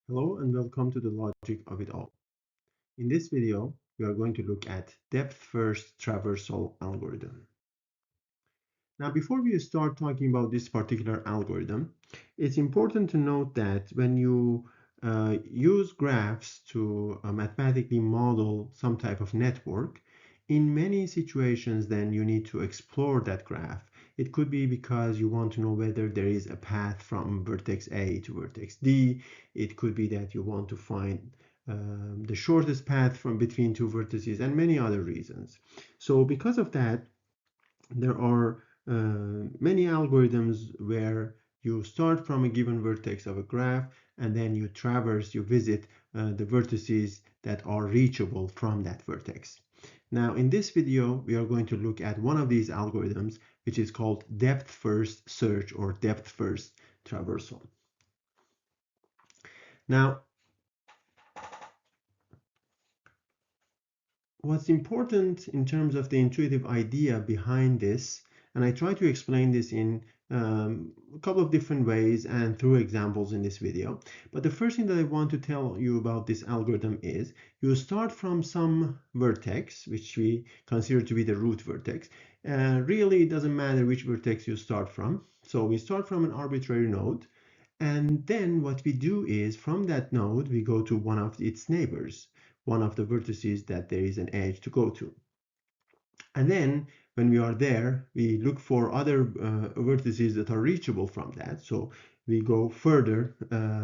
Hello and welcome to the logic of it all. In this video, we are going to look at depth-first traversal algorithm. Now, before we start talking about this particular algorithm, it's important to note that when you use graphs to mathematically model some type of network, in many situations, then you need to explore that graph. It could be because you want to know whether there is a path from vertex A to vertex D. It could be that you want to find the shortest path from between two vertices and many other reasons. So because of that, there are many algorithms where you start from a given vertex of a graph and then you traverse, you visit the vertices that are reachable from that vertex. Now, in this video, we are going to look at one of these algorithms, which is called depth-first search or depth-first traversal. Now, what's important in terms of the intuitive idea behind this, and I try to explain this in a couple of different ways and through examples in this video. But the first thing that I want to tell you about this algorithm is you start from some vertex, which we consider to be the root vertex. Really, it doesn't matter which vertex you start from. So we start from an arbitrary node. And then what we do is from that node, we go to one of its neighbors, one of the vertices that there is an edge to go to. And then when we are there, we look for other vertices that are reachable from that. So we go further,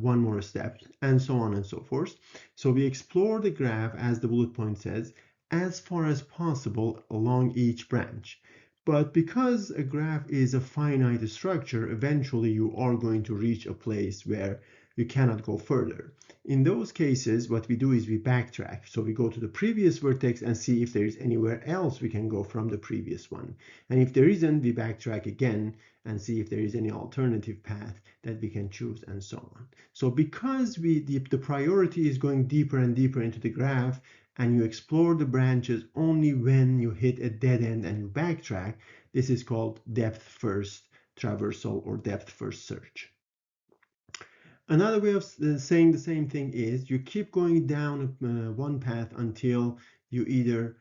one more step, and so on and so forth. So we explore the graph, as the bullet point says, as far as possible along each branch. But because a graph is a finite structure, eventually you are going to reach a place where you cannot go further. In those cases, what we do is we backtrack. So we go to the previous vertex and see if there is anywhere else we can go from the previous one. And if there isn't, we backtrack again and see if there is any alternative path that we can choose and so on. So because the priority is going deeper and deeper into the graph, and you explore the branches only when you hit a dead end and you backtrack, this is called depth-first traversal or depth-first search. Another way of saying the same thing is you keep going down one path until you either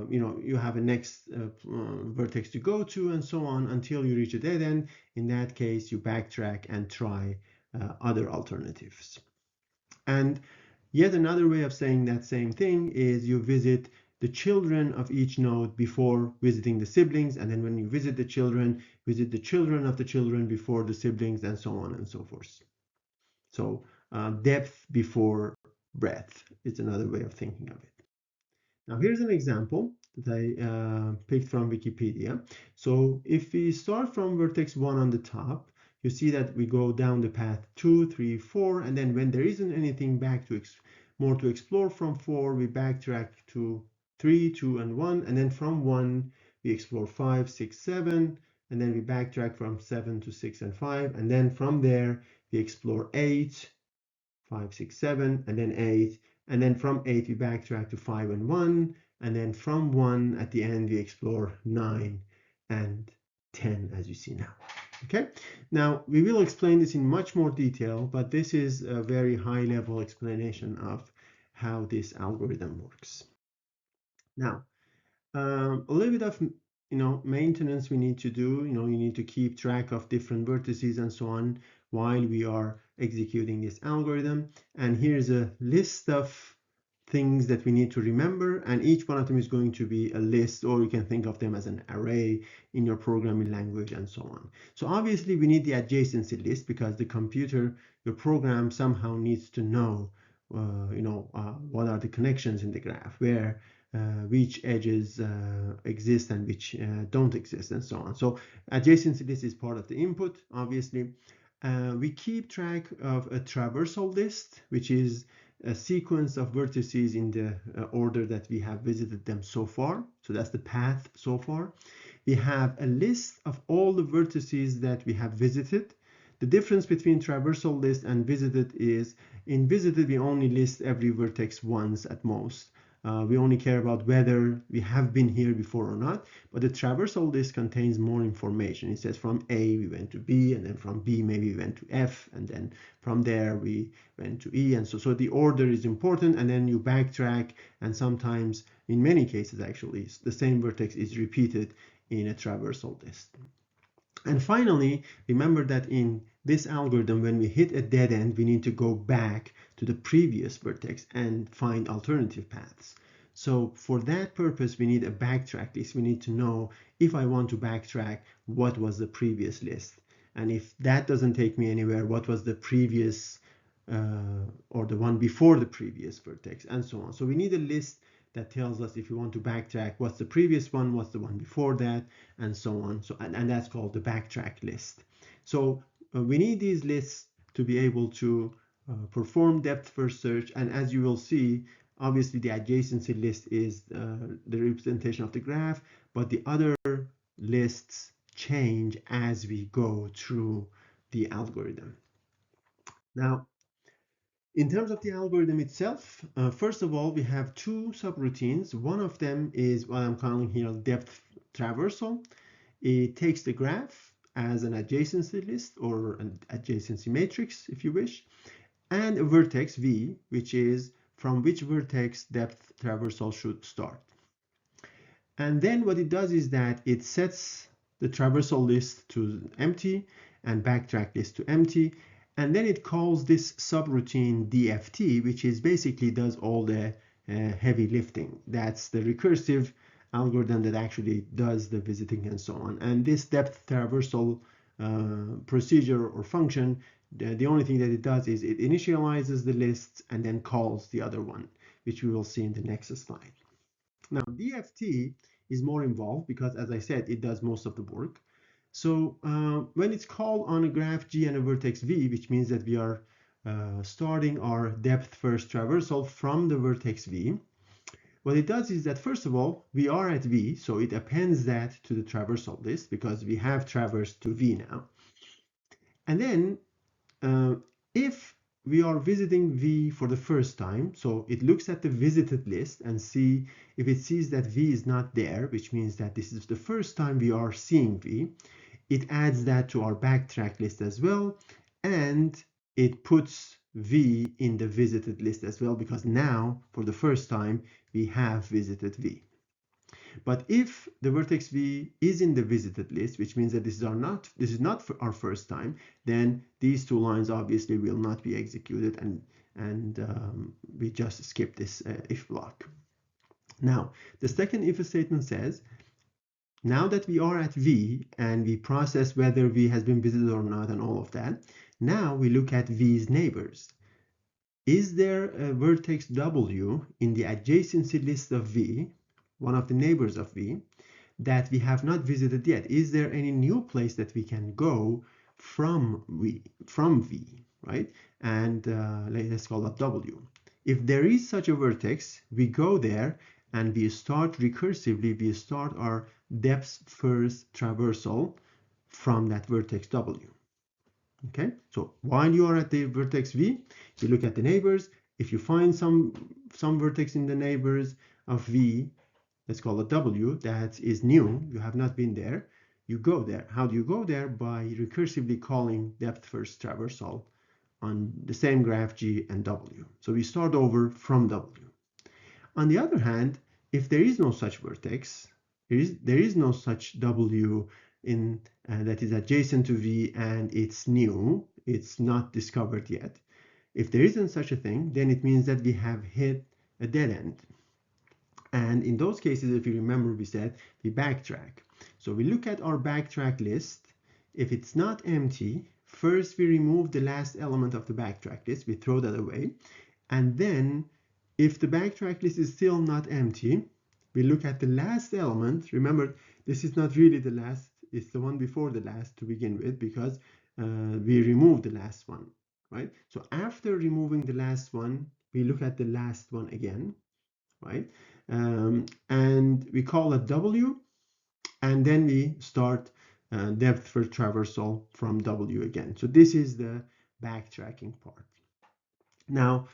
you have a next vertex to go to and so on until you reach a dead end. In that case, you backtrack and try other alternatives. And yet another way of saying that same thing is you visit the children of each node before visiting the siblings, and then when you visit the children of the children before the siblings, and so on and so forth. So depth before breadth is another way of thinking of it. Now here's an example that I picked from Wikipedia. So if we start from vertex 1 on the top, you see that we go down the path 2, 3, 4, and then when there isn't anything back to more to explore from 4, we backtrack to 3, 2, and 1, and then from 1 we explore 5, 6, 7, and then we backtrack from 7 to 6 and 5, and then from there we explore 8, 5, 6, 7, and then 8, and then from 8 we backtrack to 5 and 1, and then from 1 at the end we explore 9 and 10, as you see now. Okay, now we will explain this in much more detail, but this is a very high level explanation of how this algorithm works. Now, a little bit of maintenance we need to do. You need to keep track of different vertices and so on while we are executing this algorithm. And here's a list of things that we need to remember, and each one of them is going to be a list, or you can think of them as an array in your programming language and so on. So obviously we need the adjacency list because the computer, your program, somehow needs to know what are the connections in the graph, where which edges exist and which don't exist, and so on. So adjacency list is part of the input, obviously. We keep track of a traversal list, which is a sequence of vertices in the order that we have visited them so far. So that's the path so far. We have a list of all the vertices that we have visited. The difference between traversal list and visited is in visited we only list every vertex once at most. We only care about whether we have been here before or not. But the traversal list contains more information. It says from A we went to B, and then from B maybe we went to F, and then from there we went to E, and so the order is important, and then you backtrack, and sometimes, in many cases actually, the same vertex is repeated in a traversal list. And finally, remember that in this algorithm, when we hit a dead end, we need to go back to the previous vertex and find alternative paths. So for that purpose, we need a backtrack list. We need to know, if I want to backtrack, what was the previous list? And if that doesn't take me anywhere, what was the previous or the one before the previous vertex, and so on. So we need a list that tells us, if you want to backtrack, what's the previous one, what's the one before that, and so on. So and that's called the backtrack list. So we need these lists to be able to perform depth first search. And as you will see, obviously the adjacency list is the representation of the graph, but the other lists change as we go through the algorithm. Now, in terms of the algorithm itself, first of all, we have two subroutines. One of them is what I'm calling here depth traversal. It takes the graph as an adjacency list or an adjacency matrix, if you wish, and a vertex V, which is from which vertex depth traversal should start. And then what it does is that it sets the traversal list to empty and backtrack list to empty. And then it calls this subroutine DFT, which is basically does all the heavy lifting. That's the recursive algorithm that actually does the visiting and so on. And this depth traversal procedure or function, the only thing that it does is it initializes the lists and then calls the other one, which we will see in the next slide. Now, DFT is more involved because, as I said, it does most of the work. So when it's called on a graph G and a vertex V, which means that we are starting our depth first traversal from the vertex V, what it does is that, first of all, we are at V, so it appends that to the traversal list because we have traversed to V now. And then if we are visiting V for the first time, so it looks at the visited list and see if it sees that V is not there, which means that this is the first time we are seeing V. It adds that to our backtrack list as well, and it puts V in the visited list as well, because now, for the first time, we have visited V. But if the vertex V is in the visited list, which means that this is not our first time, then these two lines obviously will not be executed, and we just skip this if block. Now, the second if statement says, now that we are at V and we process whether V has been visited or not and all of that, now we look at V's neighbors. Is there a vertex W in the adjacency list of V, one of the neighbors of V, that we have not visited yet? Is there any new place that we can go from V, right? And let's call that W. If there is such a vertex, we go there and we start recursively, we start our depth first traversal from that vertex W. Okay, so while you are at the vertex V, you look at the neighbors. If you find some vertex in the neighbors of V, let's call it W, that is new, you have not been there, you go there. How do you go there? By recursively calling depth first traversal on the same graph G and W. So we start over from W. On the other hand, if there is no such vertex, there is no such W in that is adjacent to V and it's new, it's not discovered yet. If there isn't such a thing, then it means that we have hit a dead end. And in those cases, if you remember, we said we backtrack. So we look at our backtrack list. If it's not empty, first we remove the last element of the backtrack list, we throw that away. And then if the backtrack list is still not empty, we look at the last element. Remember, this is not really the last, it's the one before the last to begin with, because we removed the last one, right? So after removing the last one, we look at the last one again, right? And we call it W, and then we start depth first traversal from W again. So this is the backtracking part. Now,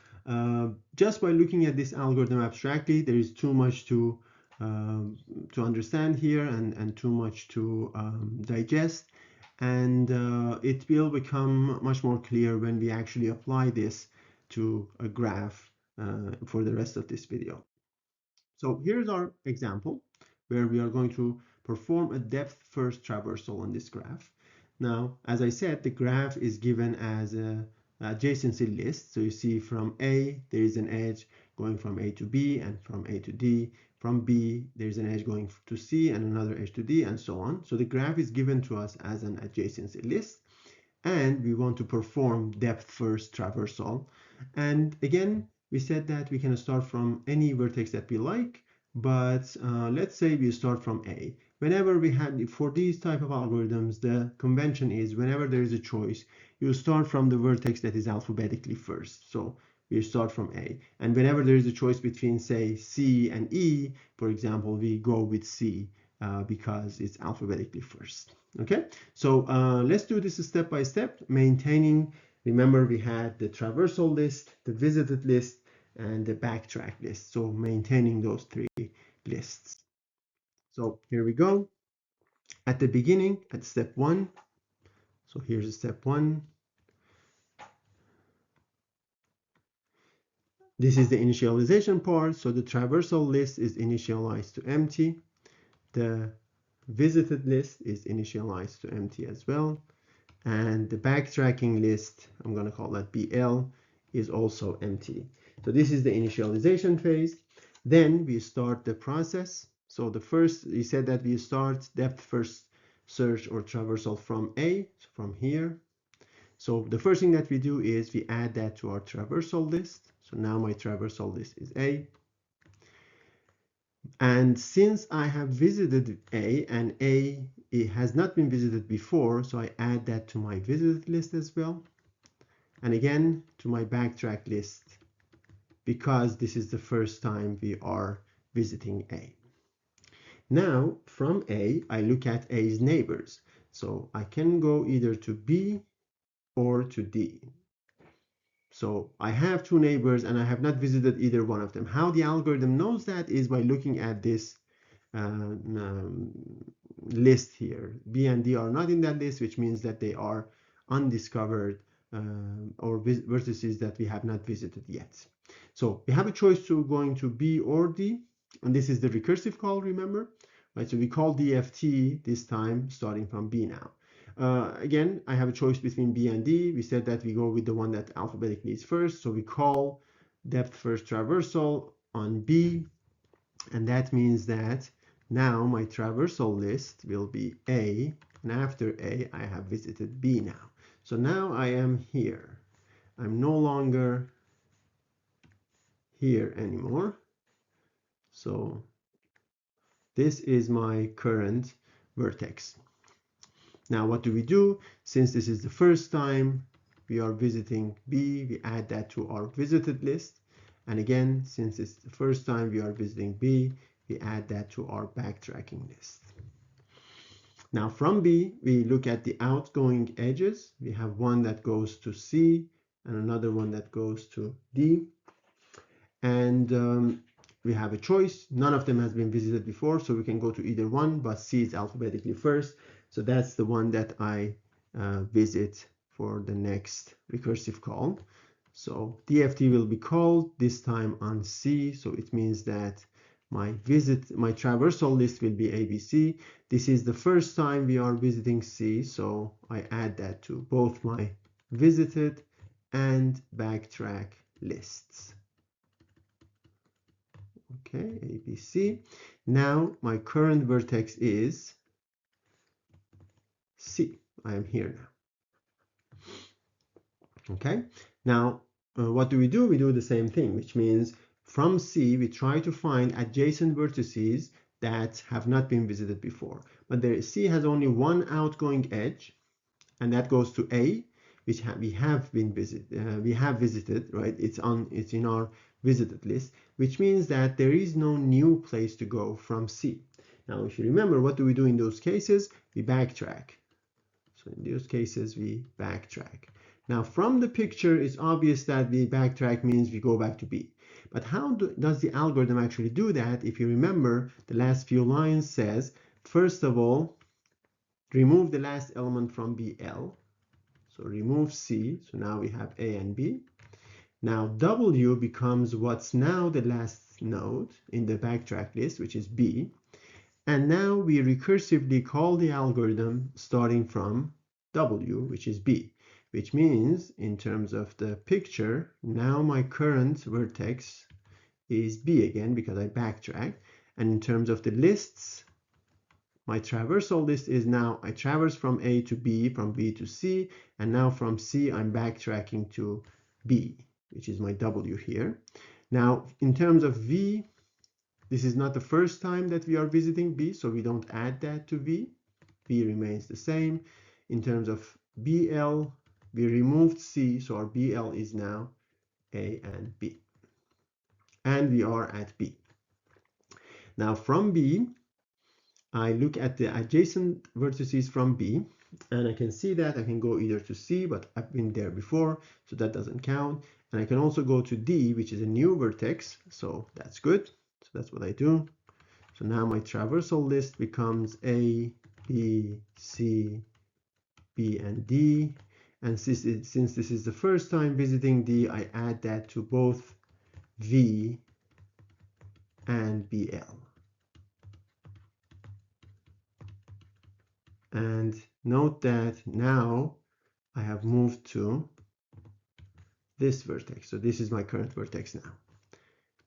just by looking at this algorithm abstractly, there is too much to understand here and too much to digest, and it will become much more clear when we actually apply this to a graph for the rest of this video. So here's our example where we are going to perform a depth first traversal on this graph. Now, as I said, the graph is given as a adjacency list. So you see from A, there is an edge going from A to B and from A to D. From B, there's an edge going to C and another edge to D and so on. So the graph is given to us as an adjacency list, and we want to perform depth first traversal. And again, we said that we can start from any vertex that we like, but let's say we start from A. Whenever we had, for these type of algorithms, the convention is whenever there is a choice, you start from the vertex that is alphabetically first. So we start from A. And whenever there is a choice between, say, C and E, for example, we go with C because it's alphabetically first. Okay, so let's do this step by step, maintaining. Remember, we had the traversal list, the visited list, and the backtrack list. So maintaining those three lists. So here we go. At the beginning, at step one. So here's step one. This is the initialization part. So the traversal list is initialized to empty. The visited list is initialized to empty as well. And the backtracking list, I'm going to call that BL, is also empty. So this is the initialization phase. Then we start the process. So the first, we said that we start depth first search or traversal from A, from here. So the first thing that we do is we add that to our traversal list. So now my traversal list is A. And since I have visited A and A, it has not been visited before, so I add that to my visited list as well. And again, to my backtrack list, because this is the first time we are visiting A. Now, from A, I look at A's neighbors. So I can go either to B or to D. So I have two neighbors and I have not visited either one of them. How the algorithm knows that is by looking at this list here. B and D are not in that list, which means that they are undiscovered or vertices that we have not visited yet. So we have a choice to going to B or D, and this is the recursive call, remember? Right, so we call DFT this time starting from B now. Again, I have a choice between B and D. We said that we go with the one that alphabetically is first, so we call depth first traversal on B, and that means that now my traversal list will be A, and after A, I have visited B now. So now I am here. I'm no longer here anymore. So this is my current vertex. Now what do we do? Since this is the first time we are visiting B, we add that to our visited list. And again, since it's the first time we are visiting B, we add that to our backtracking list. Now from B, we look at the outgoing edges. We have one that goes to C and another one that goes to D. And we have a choice. None of them has been visited before, so we can go to either one, but C is alphabetically first. So that's the one that I visit for the next recursive call. So DFT will be called this time on C. So it means that my traversal list will be ABC. This is the first time we are visiting C. So I add that to both my visited and backtrack lists. Okay, ABC. Now my current vertex is C. I am here now. Okay, now what do? We do the same thing, which means from C we try to find adjacent vertices that have not been visited before. But there, C has only one outgoing edge, and that goes to A, which we have visited, right? It's in our visited list, which means that there is no new place to go from C. Now, if you remember, what do we do in those cases? We backtrack. So in those cases, we backtrack. Now, from the picture, it's obvious that the backtrack means we go back to B. But how does the algorithm actually do that? If you remember, the last few lines says, first of all, remove the last element from BL. So remove C. So now we have A and B. Now W becomes what's now the last node in the backtrack list, which is B. And now we recursively call the algorithm starting from W, which is B, which means in terms of the picture, now my current vertex is B again because I backtrack. And in terms of the lists, my traversal list is now I traverse from A to B, from B to C, and now from C I'm backtracking to B, which is my W here. Now, in terms of V, this is not the first time that we are visiting B, so we don't add that to V. B remains the same. In terms of BL, we removed C, so our BL is now A and B. And we are at B. Now from B, I look at the adjacent vertices from B, and I can see that I can go either to C, but I've been there before, so that doesn't count. And I can also go to D, which is a new vertex, so that's good. So that's what I do. So now my traversal list becomes A, B, C, B, and D. And since this is the first time visiting D, I add that to both V and BL. And note that now I have moved to this vertex. So this is my current vertex now.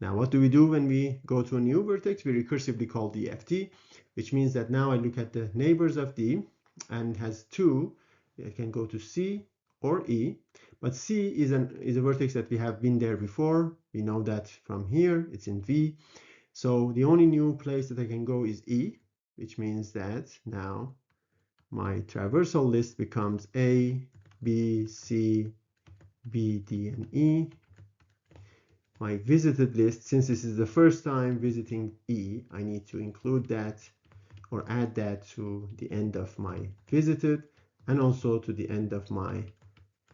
Now, what do we do when we go to a new vertex? We recursively call DFT, which means that now I look at the neighbors of D and has two. I can go to C or E, but C is a vertex that we have been there before. We know that from here, it's in V. So the only new place that I can go is E, which means that now my traversal list becomes A, B, C, B, D, and E. My visited list, since this is the first time visiting E, I need to include that or add that to the end of my visited and also to the end of my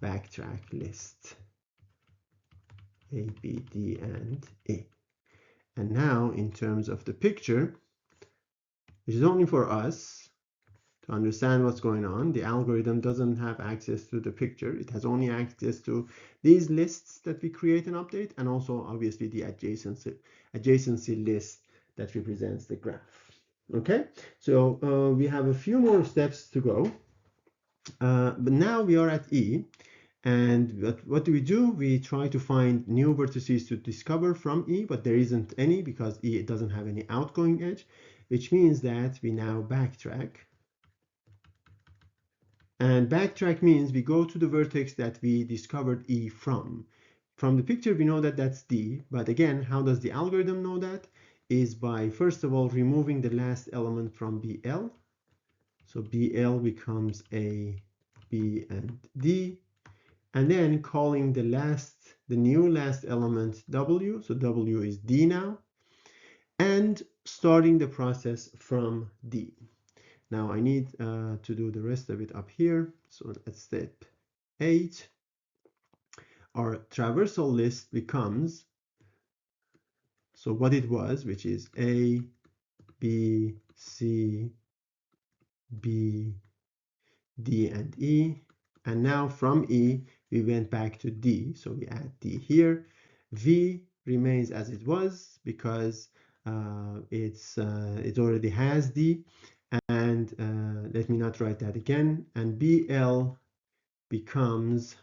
backtrack list. A, B, D, and E. And now in terms of the picture, which is only for us, to understand what's going on, the algorithm doesn't have access to the picture. It has only access to these lists that we create and update, and also obviously the adjacency list that represents the graph. Okay, so we have a few more steps to go, but now we are at E, and what do? We try to find new vertices to discover from E, but there isn't any because E doesn't have any outgoing edge, which means that we now backtrack. And backtrack means we go to the vertex that we discovered E from. From the picture, we know that that's D, but again, how does the algorithm know that? Is by, first of all, removing the last element from BL. So BL becomes A, B, and D. And then calling the new last element W. So W is D now. And starting the process from D. Now I need to do the rest of it up here. So at step 8, our traversal list becomes, so what it was, which is A, B, C, B, D, and E. And now from E, we went back to D. So we add D here. V remains as it was because it already has D. And let me not write that again. And BL becomes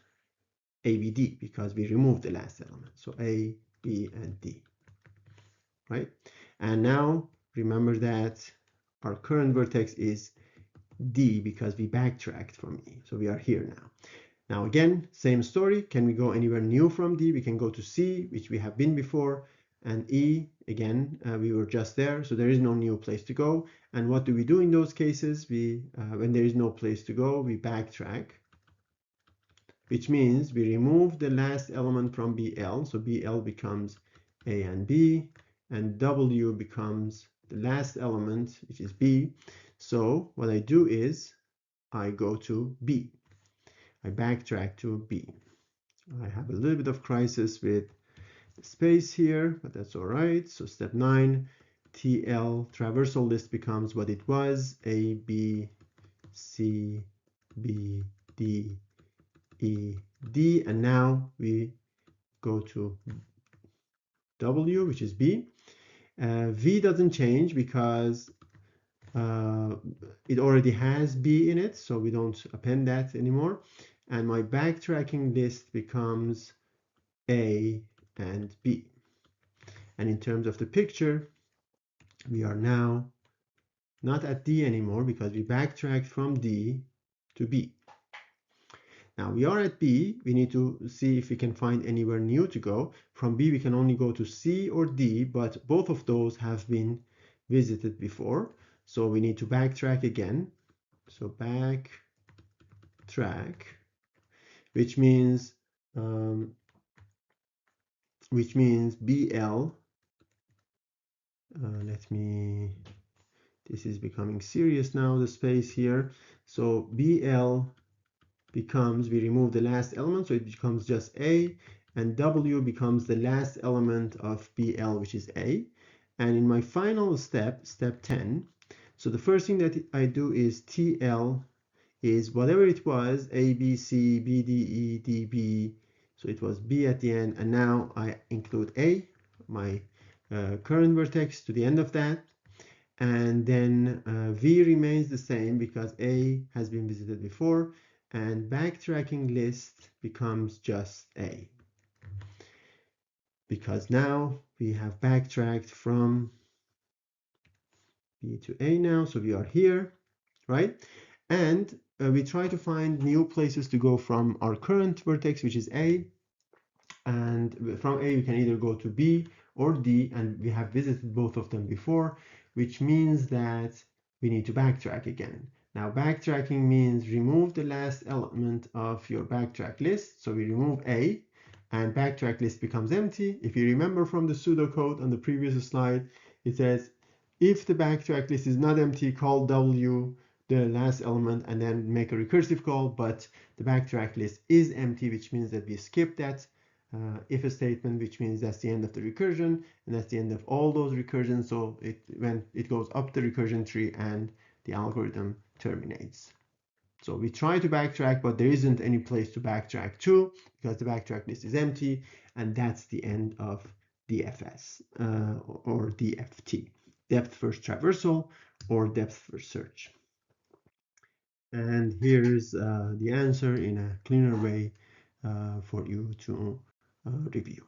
ABD because we removed the last element. So A, B, and D, right? And now remember that our current vertex is D because we backtracked from E. So we are here now. Now again, same story. Can we go anywhere new from D? We can go to C, which we have been before, and E, again, we were just there, so there is no new place to go. And what do we do in those cases? When there is no place to go, we backtrack, which means we remove the last element from BL, so BL becomes A and B, and W becomes the last element, which is B. So what I do is I go to B. I backtrack to B. I have a little bit of crisis with space here, but that's all right. So step 9, TL traversal list becomes what it was, A, B, C, B, D, E, D, and now we go to W, which is B. V doesn't change because it already has B in it, so we don't append that anymore. And my backtracking list becomes A and B. And in terms of the picture, we are now not at D anymore because we backtracked from D to B. Now we are at B, we need to see if we can find anywhere new to go. From B we can only go to C or D, but both of those have been visited before. So we need to backtrack again. So backtrack, which means BL. This is becoming serious now, the space here. So BL becomes, we remove the last element, so it becomes just A, and W becomes the last element of BL, which is A. And in my final step, step 10, so the first thing that I do is TL is whatever it was, A, B, C, B, D, E, D, B, so it was B at the end, and now I include A, my current vertex, to the end of that, and then V remains the same because A has been visited before, and backtracking list becomes just A, because now we have backtracked from B to A now, so we are here, right? And we try to find new places to go from our current vertex, which is A, and from A you can either go to B or D, and we have visited both of them before, which means that we need to backtrack again. Now backtracking means remove the last element of your backtrack list. So we remove A and backtrack list becomes empty. If you remember from the pseudocode on the previous slide, it says if the backtrack list is not empty, call W, the last element, and then make a recursive call, but the backtrack list is empty, which means that we skip that if a statement, which means that's the end of the recursion, and that's the end of all those recursions. So when it goes up the recursion tree and the algorithm terminates. So we try to backtrack, but there isn't any place to backtrack to because the backtrack list is empty, and that's the end of DFS or DFT, depth first traversal or depth first search. And here's the answer in a cleaner way for you to review.